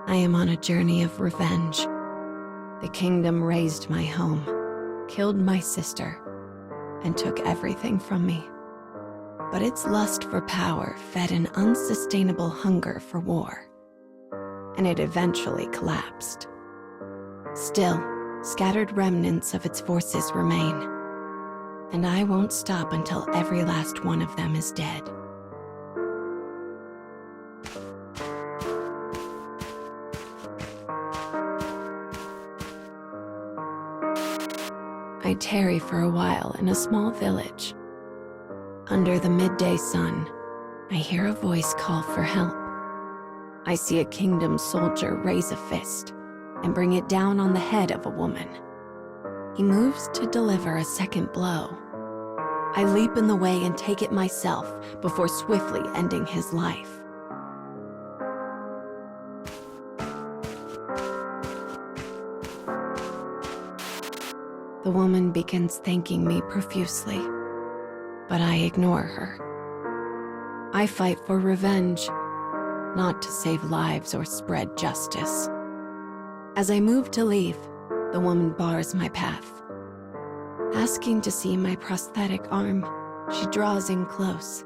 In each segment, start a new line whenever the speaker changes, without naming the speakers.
I am on a journey of revenge. The kingdom razed my home, killed my sister, and took everything from me. But its lust for power fed an unsustainable hunger for war, and it eventually collapsed. Still, scattered remnants of its forces remain, and I won't stop until every last one of them is dead. I tarry for a while in a small village. Under the midday sun, I hear a voice call for help. I see a kingdom soldier raise a fist and bring it down on the head of a woman. He moves to deliver a second blow. I leap in the way and take it myself before swiftly ending his life. The woman begins thanking me profusely, but I ignore her. I fight for revenge, not to save lives or spread justice. As I move to leave, the woman bars my path. Asking to see my prosthetic arm, she draws in close.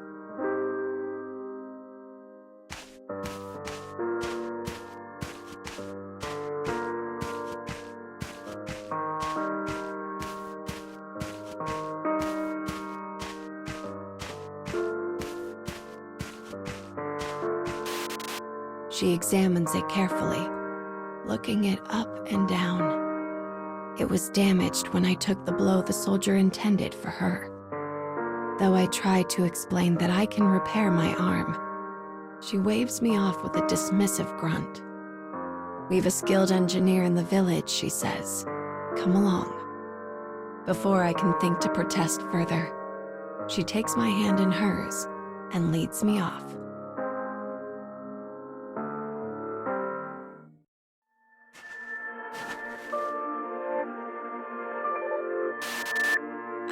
She examines it carefully, looking it up and down. It was damaged when I took the blow the soldier intended for her. Though I try to explain that I can repair my arm, she waves me off with a dismissive grunt. "We've a skilled engineer in the village," she says. "Come along." Before I can think to protest further, she takes my hand in hers and leads me off.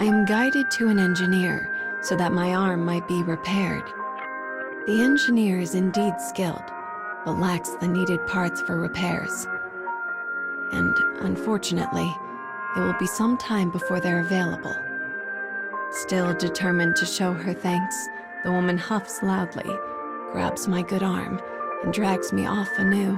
I am guided to an engineer so that my arm might be repaired. The engineer is indeed skilled, but lacks the needed parts for repairs. And unfortunately, it will be some time before they're available. Still determined to show her thanks, the woman huffs loudly, grabs my good arm, and drags me off anew.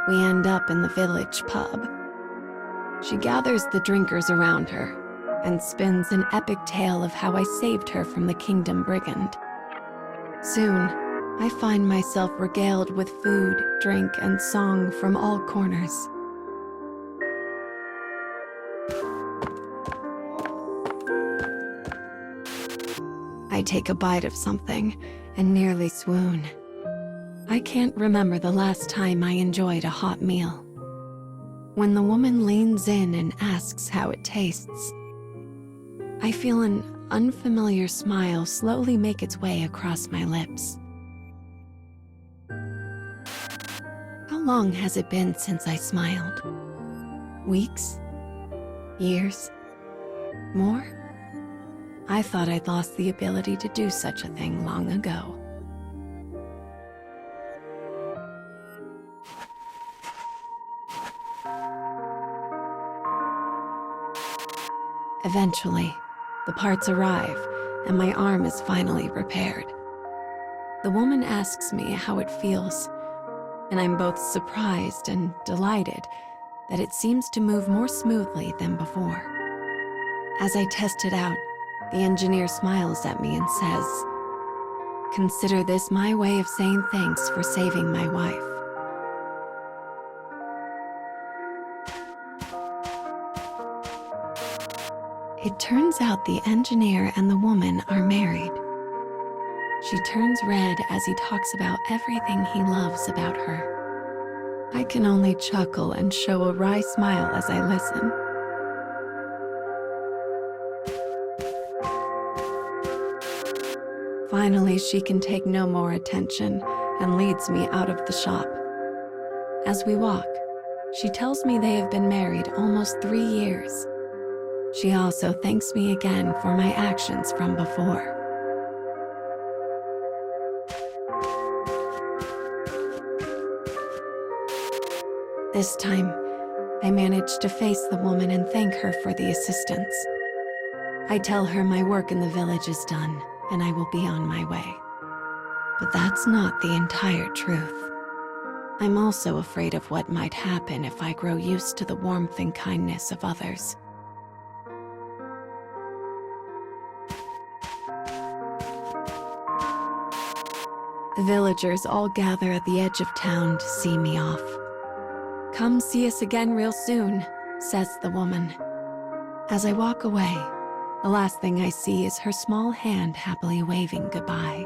We end up in the village pub. She gathers the drinkers around her and spins an epic tale of how I saved her from the kingdom brigand. Soon, I find myself regaled with food, drink, and song from all corners. I take a bite of something and nearly swoon. I can't remember the last time I enjoyed a hot meal. When the woman leans in and asks how it tastes, I feel an unfamiliar smile slowly make its way across my lips. How long has it been since I smiled? Weeks? Years? More? I thought I'd lost the ability to do such a thing long ago. Eventually, the parts arrive, and my arm is finally repaired. The woman asks me how it feels, and I'm both surprised and delighted that it seems to move more smoothly than before. As I test it out, the engineer smiles at me and says, "Consider this my way of saying thanks for saving my wife." It turns out the engineer and the woman are married. She turns red as he talks about everything he loves about her. I can only chuckle and show a wry smile as I listen. Finally, she can take no more attention and leads me out of the shop. As we walk, She tells me they have been married almost 3 years. She also thanks me again for my actions from before. This time, I manage to face the woman and thank her for the assistance. I tell her my work in the village is done and I will be on my way. But that's not the entire truth. I'm also afraid of what might happen if I grow used to the warmth and kindness of others. The villagers all gather at the edge of town to see me off. "Come see us again real soon," says the woman. As I walk away, the last thing I see is her small hand happily waving goodbye.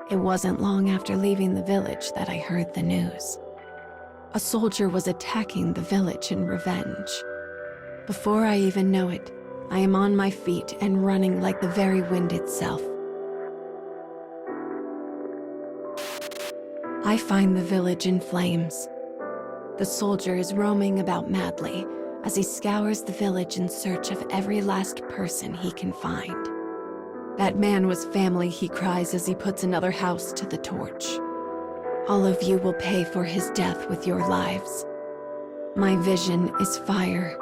It wasn't long after leaving the village that I heard the news. A soldier was attacking the village in revenge. Before I even know it, I am on my feet and running like the very wind itself. I find the village in flames. The soldier is roaming about madly as he scours the village in search of every last person he can find. "That man was family," he cries as he puts another house to the torch. "All of you will pay for his death with your lives. My vision is fire."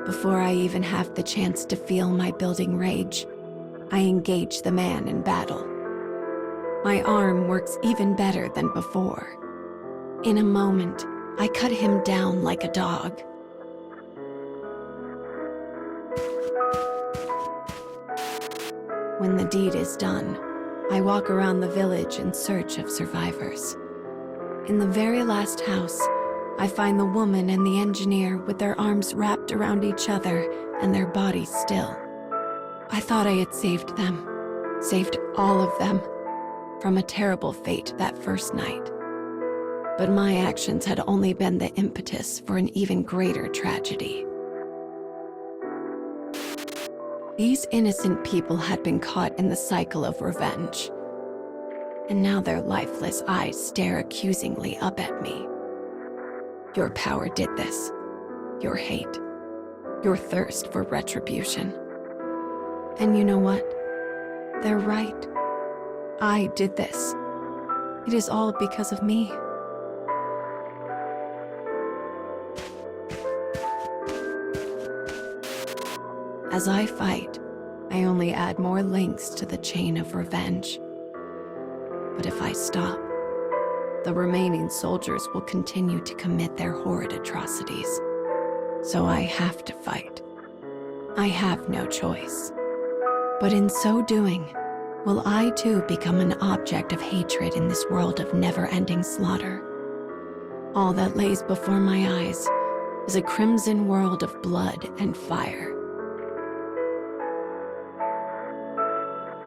Before I even have the chance to feel my building rage, I engage the man in battle. My arm works even better than before. In a moment, I cut him down like a dog. When the deed is done, I walk around the village in search of survivors. In the very last house, I find the woman and the engineer with their arms wrapped around each other and their bodies still. I thought I had saved them, saved all of them, from a terrible fate that first night. But my actions had only been the impetus for an even greater tragedy. These innocent people had been caught in the cycle of revenge, and now their lifeless eyes stare accusingly up at me. Your power did this. Your hate. Your thirst for retribution. And you know what? They're right. I did this. It is all because of me. As I fight, I only add more links to the chain of revenge. But if I stop, the remaining soldiers will continue to commit their horrid atrocities. So I have to fight. I have no choice. But in so doing, will I too become an object of hatred in this world of never-ending slaughter? All that lays before my eyes is a crimson world of blood and fire.